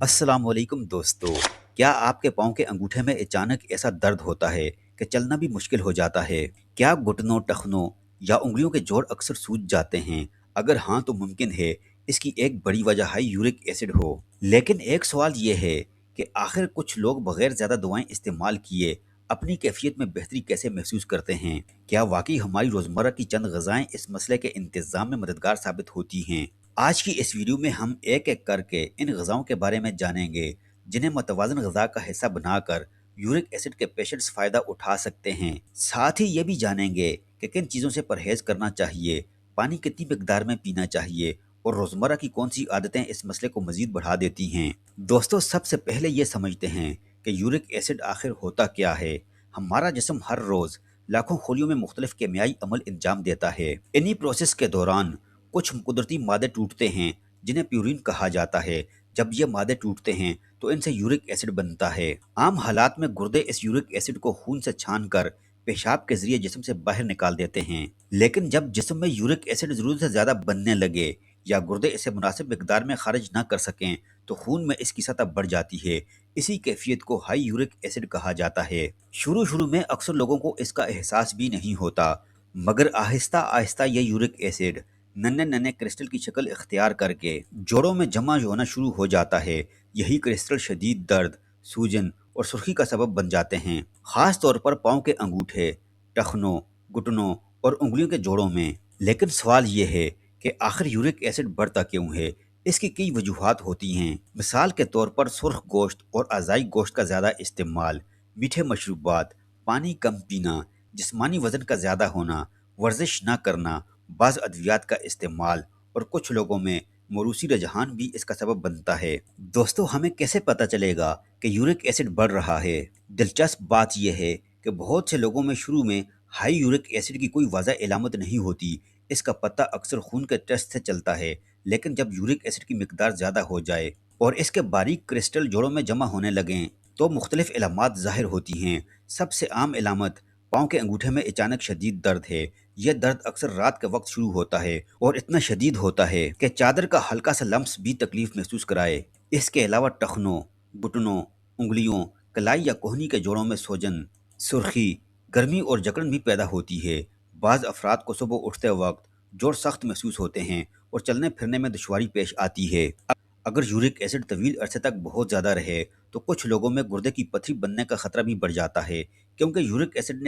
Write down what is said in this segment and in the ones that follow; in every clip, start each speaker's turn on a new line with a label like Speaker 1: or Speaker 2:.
Speaker 1: अस्सलाम वालेकुम दोस्तों। क्या आपके पाँव के अंगूठे में अचानक ऐसा दर्द होता है कि चलना भी मुश्किल हो जाता है? क्या घुटनों, टखनों या उंगलियों के जोड़ अक्सर सूज जाते हैं? अगर हाँ, तो मुमकिन है इसकी एक बड़ी वजह हाई यूरिक एसिड हो। लेकिन एक सवाल ये है कि आखिर कुछ लोग बगैर ज़्यादा दवाएं इस्तेमाल किए अपनी कैफियत में बेहतरी कैसे महसूस करते हैं? क्या वाकई हमारी रोज़मर्रा की चंद ग़िज़ाएँ इस मसले के इंतज़ाम में मददगार साबित होती हैं? आज की इस वीडियो में हम एक-एक करके इन ग़िज़ाओं के बारे में जानेंगे, जिन्हें मतवाज़न ग़िज़ा का हिस्सा बनाकर यूरिक एसिड के पेशेंट्स फ़ायदा उठा सकते हैं। साथ ही ये भी जानेंगे कि किन चीज़ों से परहेज़ करना चाहिए, पानी कितनी मिक़दार में पीना चाहिए और रोज़मर्रा की कौन-सी आदतें इस मसले को मज़ीद बढ़ा देती हैं। दोस्तों, सबसे पहले ये समझते हैं कि यूरिक एसिड आखिर होता क्या है। हमारा जिस्म हर रोज़ लाखों खोलियों में मुख्तलिफ केमियाई अमल अंजाम देता है। इन्हीं प्रोसेस के दौरान कुछ कुदरती मादे टूटते हैं, जिन्हें प्यूरिन कहा जाता है। जब ये मादे टूटते हैं तो इनसे यूरिक एसिड बनता है। आम हालात में गुर्दे इस यूरिक एसिड को खून से छानकर पेशाब के जरिए जिस्म से बाहर निकाल देते हैं। लेकिन जब जिस्म में यूरिक एसिड ज़रूरत से ज़्यादा बनने लगे या गुर्दे इसे मुनासिब मिकदार में खारिज ना कर सकें, तो खून में इसकी सतह बढ़ जाती है। इसी कैफियत को हाई यूरिक एसिड कहा जाता है। शुरू शुरू में अक्सर लोगों को इसका एहसास भी नहीं होता, मगर आहिस्ता आहिस्ता ये यूरिक एसिड नन्हे नन्हे क्रिस्टल की शक्ल इख्तियार करके जोड़ों में जमा होना शुरू हो जाता है। यही क्रिस्टल शदीद दर्द, सूजन और सुर्खी का सबब बन जाते हैं, खास तौर पर पाँव के अंगूठे, टखनों, घुटनों और उंगलियों के जोड़ों में। लेकिन सवाल ये है कि आखिर यूरिक एसिड बढ़ता क्यों है? इसकी कई वजूहात होती हैं। मिसाल के तौर पर सुर्ख गोश्त और अज़ाई गोश्त का ज़्यादा इस्तेमाल, मीठे मशरूबात, पानी कम पीना, जिस्मानी वज़न का ज़्यादा होना, वर्जिश ना करना, बाज़ अद्वियात का इस्तेमाल और कुछ लोगों में मौरूसी रुझान भी इसका सबब बनता है। दोस्तों, हमें कैसे पता चलेगा कि यूरिक एसिड बढ़ रहा है? दिलचस्प बात यह है कि बहुत से लोगों में शुरू में हाई यूरिक एसिड की कोई वाज़ह इलामत नहीं होती। इसका पता अक्सर खून के टेस्ट से चलता है। लेकिन जब यूरिक एसिड की मिकदार ज़्यादा हो जाए और इसके बारीक क्रिस्टल जोड़ों में जमा होने लगें, तो मुख्तलिफ इलामात ज़ाहिर होती हैं। सबसे आम इलामत पाँव के अंगूठे में अचानक शदीद दर्द है। यह दर्द अक्सर रात के वक्त शुरू होता है और इतना शदीद होता है कि चादर का हल्का सा लम्स भी तकलीफ महसूस कराए। इसके अलावा टखनों, घुटनों, उंगलियों, कलाई या कोहनी के जोड़ों में सूजन, सुर्खी, गर्मी और जकड़न भी पैदा होती है। बाज़ अफराद को सुबह उठते वक्त जोड़ सख्त महसूस होते हैं और चलने फिरने में दुश्वारी पेश आती है। अगर यूरिक एसिड तवील अरसे तक बहुत ज़्यादा रहे तो कुछ लोगों में गुर्दे की पथरी बनने का खतरा भी बढ़ जाता है, क्योंकि यूरिक एसिड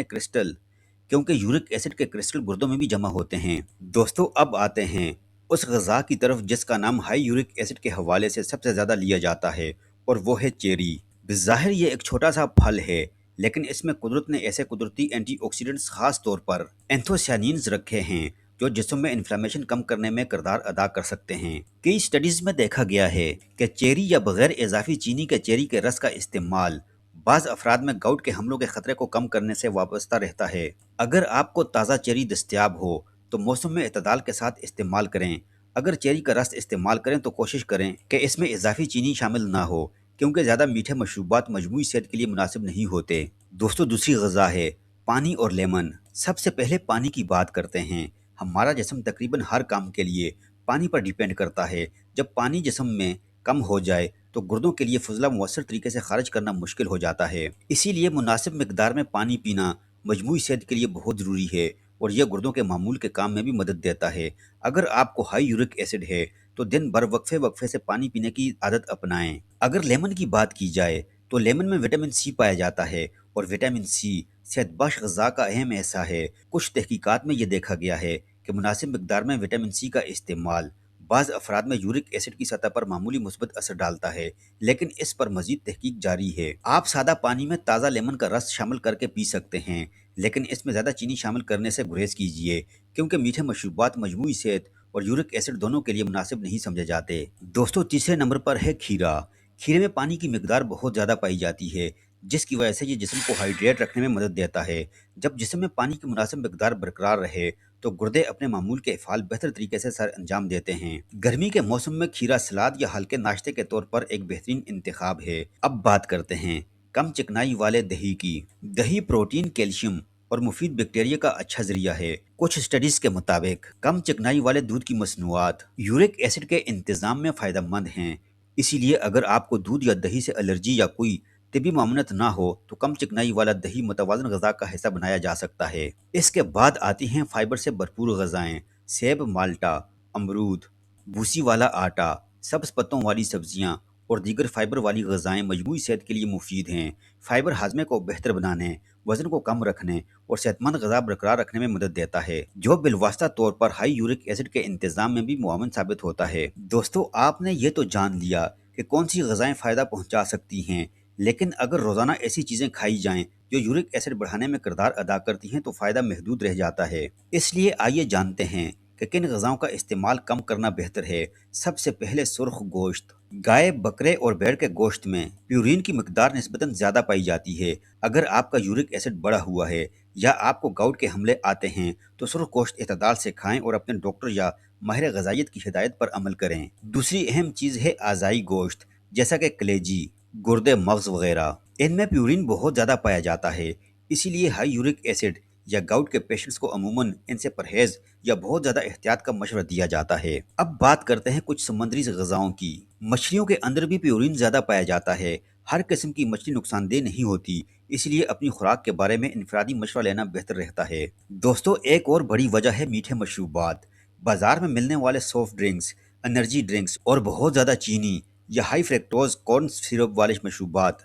Speaker 1: के क्रिस्टल गुर्दों में भी जमा होते हैं। दोस्तों, अब आते हैं उस ग़िज़ा की तरफ जिसका नाम हाई यूरिक एसिड के हवाले से सबसे ज़्यादा लिया जाता है, और वो है चेरी। बज़ाहिर ये एक छोटा सा फल है, लेकिन इसमें कुदरत ने ऐसे कुदरती एंटीऑक्सीडेंट्स खास तौर पर एंथोसायनिन्स रखे हैं जो जिस्म में इन्फ्लेमेशन कम करने में किरदार अदा कर सकते हैं। कई स्टडीज़ में देखा गया है कि चेरी या बगैर इजाफी चीनी के चेरी के रस का इस्तेमाल बाज़ अफराद में गाउट के हमलों के खतरे को कम करने से वाबस्ता रहता है। अगर आपको ताज़ा चेरी दस्तयाब हो तो मौसम में इतदाल के साथ इस्तेमाल करें। अगर चेरी का रस इस्तेमाल करें तो कोशिश करें कि इसमें इजाफी चीनी शामिल ना हो, क्योंकि ज़्यादा मीठे मशरूबात मजमूई सेहत के लिए मुनासिब नहीं होते। दोस्तों, दूसरी ग़िज़ा है पानी और लेमन। सबसे पहले पानी की बात करते हैं। हमारा जिस्म तकरीबन हर काम के लिए पानी पर डिपेंड करता है। जब पानी जिस्म में कम हो जाए तो गुर्दों के लिए फजला मुअस्सर तरीके से खारिज करना मुश्किल हो जाता है। इसीलिए मुनासिब मिकदार में पानी पीना मजमूई सेहत के लिए बहुत ज़रूरी है और यह गुर्दों के मामूल के काम में भी मदद देता है। अगर आपको हाई यूरिक एसिड है तो दिन भर वक्फे वक्फे से पानी पीने की आदत अपनाएं। अगर लेमन की बात की जाए तो लेमन में विटामिन सी पाया जाता है और विटामिन सी सेहतबख्श ग़िज़ा का अहम हिस्सा है। कुछ तहकीकात में यह देखा गया है कि मुनासिब मिकदार में विटामिन सी का इस्तेमाल बाज़ अफराद में यूरिक एसिड की सतह पर मामूली मुस्बत असर डालता है, लेकिन इस पर मजीद तहकीक जारी है। आप सादा पानी में ताज़ा लेमन का रस शामिल करके पी सकते हैं, लेकिन इसमें ज़्यादा चीनी शामिल करने से गुरेज कीजिए, क्योंकि मीठे मशरूबात मजमूई सेहत और यूरिक एसिड दोनों के लिए मुनासिब नहीं समझे जाते। दोस्तों, तीसरे नंबर पर है खीरा। खीरे में पानी की मिकदार बहुत ज़्यादा पाई जाती है, जिसकी वजह से ये जिस्म को हाइड्रेट रखने में मदद देता है। जब जिस्म में पानी की मुनासिब मिकदार बरकरार रहे तो गुर्दे अपने मामूल के अफ़ाल बेहतर तरीके से सर अंजाम देते हैं। गर्मी के मौसम में खीरा सलाद या हल्के नाश्ते के तौर पर एक बेहतरीन इंतखाब है। अब बात करते हैं कम चिकनाई वाले दही की। दही प्रोटीन, कैल्शियम और मुफीद बैक्टीरिया का अच्छा जरिया है। कुछ स्टडीज के मुताबिक कम चिकनाई वाले दूध की मसनूआत यूरिक एसिड के इंतजाम में फ़ायदेमंद हैं। اسی لیے اگر آپ کو دودھ یا دہی سے الرجی یا کوئی طبی معاملت نہ ہو تو کم چکنائی والا دہی متوازن غذا کا حصہ بنایا جا سکتا ہے۔ اس کے بعد آتی ہیں فائبر سے بھرپور غذائیں، سیب، مالٹا، امرود، بھوسی والا آٹا، سبز پتوں والی سبزیاں اور دیگر فائبر والی غذائیں مجموعی صحت کے لیے مفید ہیں۔ فائبر ہاضمے کو بہتر بنانے، وزن کو کم رکھنے اور صحت مند غذا برقرار رکھنے میں مدد دیتا ہے، جو بالواسطہ طور پر ہائی یورک ایسڈ کے انتظام میں بھی معاون ثابت ہوتا ہے۔ دوستو، آپ نے یہ تو جان لیا کہ کون سی غذائیں فائدہ پہنچا سکتی ہیں، لیکن اگر روزانہ ایسی چیزیں کھائی جائیں جو یورک ایسڈ بڑھانے میں کردار ادا کرتی ہیں تو فائدہ محدود رہ جاتا ہے۔ اس لیے آئیے جانتے ہیں کہ کن غذاؤں کا استعمال کم کرنا بہتر ہے۔ سب سے پہلے سرخ گوشت۔ گائے، بکرے اور بھیڑ کے گوشت میں پیورین کی مقدار نسبتاً زیادہ پائی جاتی ہے۔ اگر آپ کا یورک ایسڈ بڑھا ہوا ہے یا آپ کو گاؤٹ کے حملے آتے ہیں تو سرخ گوشت اعتدال سے کھائیں اور اپنے ڈاکٹر یا ماہر غذائیت کی ہدایت پر عمل کریں۔ دوسری اہم چیز ہے اعضائی گوشت، جیسا کہ کلیجی، گردے، مغز وغیرہ۔ ان میں پیورین بہت زیادہ پایا جاتا ہے، اسی لیے ہائی یورک ایسڈ یا گاؤٹ کے پیشنٹس کو عموماً ان سے پرہیز یا بہت زیادہ احتیاط کا مشورہ دیا جاتا ہے۔ اب بات کرتے ہیں کچھ سمندری غذاؤں کی۔ مچھلیوں کے اندر بھی پیورین زیادہ پایا جاتا ہے۔ ہر قسم کی مچھلی نقصان دہ نہیں ہوتی، اس لیے اپنی خوراک کے بارے میں انفرادی مشورہ لینا بہتر رہتا ہے۔ دوستو، ایک اور بڑی وجہ ہے میٹھے مشروبات۔ بازار میں ملنے والے سافٹ ڈرنکس، انرجی ڈرنکس اور بہت زیادہ چینی یا ہائی فریکٹوز کارن سرپ والے مشروبات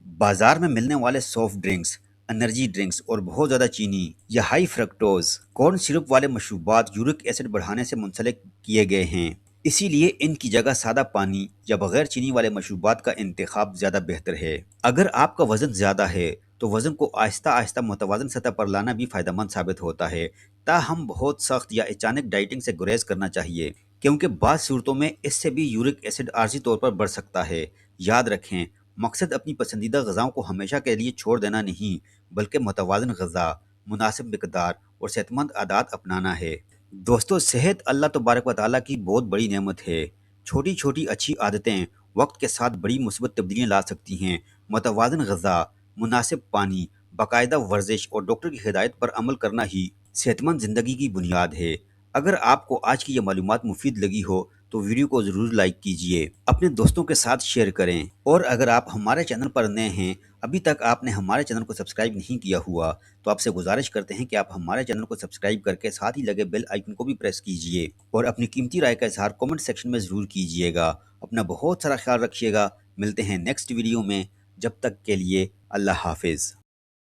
Speaker 1: بازار میں ملنے والے سافٹ ڈرنکس، انرجی ڈرنکس اور بہت زیادہ چینی یا ہائی فرکٹوز کارن سرپ والے مشروبات یورک ایسڈ بڑھانے سے منسلک کیے گئے ہیں۔ اسی لیے ان کی جگہ سادہ پانی یا بغیر چینی والے مشروبات کا انتخاب زیادہ بہتر ہے۔ اگر آپ کا وزن زیادہ ہے تو وزن کو آہستہ آہستہ متوازن سطح پر لانا بھی فائدہ مند ثابت ہوتا ہے، تاہم بہت سخت یا اچانک ڈائٹنگ سے گریز کرنا چاہیے، کیونکہ بعض صورتوں میں اس سے بھی یورک ایسڈ عارضی طور پر بڑھ سکتا ہے۔ یاد رکھیں، مقصد اپنی پسندیدہ غذاؤں کو ہمیشہ کے لیے چھوڑ دینا نہیں، بلکہ متوازن غذا، مناسب مقدار اور صحت مند عادات اپنانا ہے۔ دوستو، صحت اللہ تبارک و تعالیٰ کی بہت بڑی نعمت ہے۔ چھوٹی چھوٹی اچھی عادتیں وقت کے ساتھ بڑی مثبت تبدیلیاں لا سکتی ہیں۔ متوازن غذا، مناسب پانی، باقاعدہ ورزش اور ڈاکٹر کی ہدایت پر عمل کرنا ہی صحت مند زندگی کی بنیاد ہے۔ اگر آپ کو آج کی یہ معلومات مفید لگی ہو تو ویڈیو کو ضرور لائک کیجئے، اپنے دوستوں کے ساتھ شیئر کریں، اور اگر آپ ہمارے چینل پر نئے ہیں، ابھی تک آپ نے ہمارے چینل کو سبسکرائب نہیں کیا ہوا، تو آپ سے گزارش کرتے ہیں کہ آپ ہمارے چینل کو سبسکرائب کر کے ساتھ ہی لگے بیل آئیکن کو بھی پریس کیجئے اور اپنی قیمتی رائے کا اظہار کمنٹ سیکشن میں ضرور کیجئے گا۔ اپنا بہت سارا خیال رکھیے گا۔ ملتے ہیں نیکسٹ ویڈیو میں، جب تک کے لیے اللہ حافظ۔